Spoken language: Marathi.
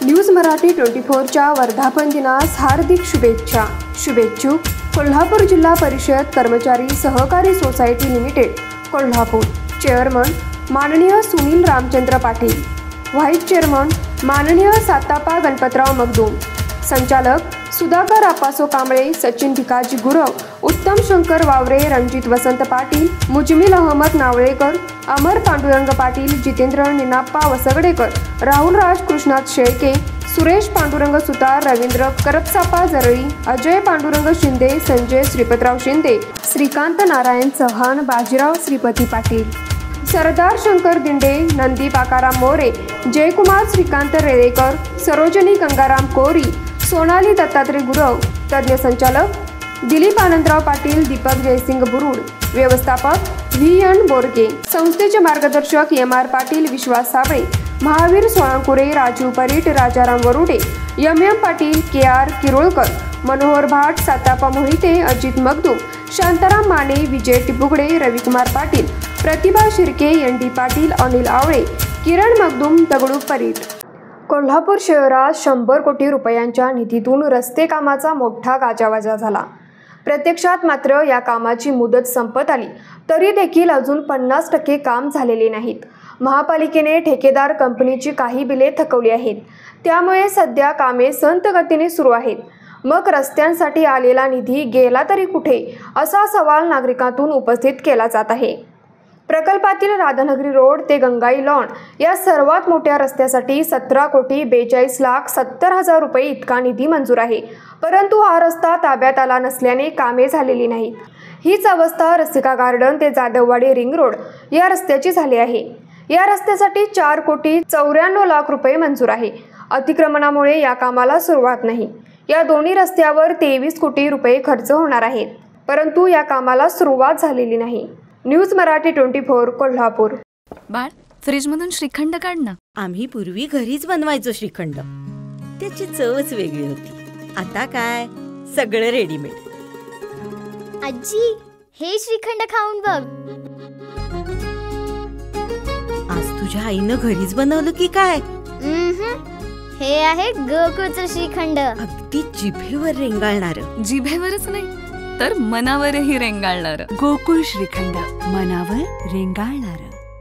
न्यूज मराठी 24च्या वर्धापन दिनास हार्दिक शुभेच्छा। शुभेच्छुक कोल्हापूर जिल्हा परिषद कर्मचारी सहकारी सोसायटी लिमिटेड कोल्हापूर। चेअरमन माननीय सुनील रामचंद्र पाटील, व्हाईस चेअरमन माननीय सातापा गणपतराव मगदूम, संचालक सुधाकर आपासो कांबळे, सचिन भिकाजी गुरव, उत्तम शंकर वावरे, रणजित वसंत पाटील, मुजमिल अहमद नावळेकर, अमर पांडुरंग पाटील, जितेंद्र निनाप्पा वसगडेकर, राहुल राज कृष्णात शेळके, सुरेश पांडुरंग सुतार, रवींद्र करपसापा जरळी, अजय पांडुरंग शिंदे, संजय श्रीपतराव शिंदे, श्रीकांत नारायण चव्हाण, बाजीराव श्रीपती पाटील, सरदार शंकर दिंडे, नंदी पाकाराम मोरे, जयकुमार श्रीकांत रेळेकर, सरोजनी गंगाराम कोरी, सोनाली दत्तात्रय गुरव, तज्ञ संचालक दिलीप आनंदराव पाटील, दीपक जयसिंग बुरुड, व्यवस्थापक VN बोरगे, संस्थेचे मार्गदर्शक MR पाटील, विश्वास साबळे, महावीर सोळंकुरे, राजू परीट, राजाराम वरुडे, MM पाटील, KR किरोळकर, मनोहर भाट, सातापा मोहिते, अजित मगदूम, शांताराम माने, विजय टिपुगडे, रविकुमार पाटील, प्रतिभा शिर्के, ND पाटील, अनिल आवळे, किरण मगदूम, दगडू परीट। कोल्हापूर शहरात 100 कोटी रुपयांच्या निधीतून रस्ते कामाचा मोठा गाजावाजा झाला। प्रत्यक्षात मात्र या कामाची मुदत संपत आली तरी देखील अजून 50% काम झालेले नाहीत। महापालिकेने ठेकेदार कंपनीची काही बिले थकवली आहेत, त्यामुळे सध्या कामे संत गतीने सुरू आहेत। मग रस्त्यांसाठी आलेला निधी गेला तरी कुठे, असा सवाल नागरिकांतून उपस्थित केला जात आहे। प्रकल्पातील राधानगरी रोड ते गंगाई लॉन या सर्वात मोठ्या रस्त्यासाठी 17,42,70,000 रुपये इतका निधी मंजूर आहे, परंतु हा रस्ता ताब्यात आला नसल्याने कामे झालेली नाहीत। हीच अवस्था रसिका गार्डन ते जाधववाडी रिंग रोड या रस्त्याची झाली आहे। या रस्त्यासाठी 4,94,00,000 रुपये मंजूर आहे। अतिक्रमणामुळे या कामाला सुरुवात नाही। या दोन्ही रस्त्यावर 23 कोटी रुपये खर्च होणार आहेत, परंतु या कामाला सुरुवात झालेली नाही। न्यूज मराठी 24 कोल्हापूर। बाळ, फ्रीज मधून श्रीखंड काढ ना। आम्ही पूर्वी घरीच बनवायचो श्रीखंड, त्याची चवच वेगळी होती। आता काय सगळं रेडीमेड। आजी, हे श्रीखंड खाऊन बघ। आज तुझ्या आईनं घरीच बनवलं की काय? हे आहे गोकुळचं श्रीखंड। अगदी जिभेवर रेंगाळणार। जिभेवरच नाही तर मनावरही रेंगाळणार। गोकुळ श्रीखंड, मनावर रेंगाळणार।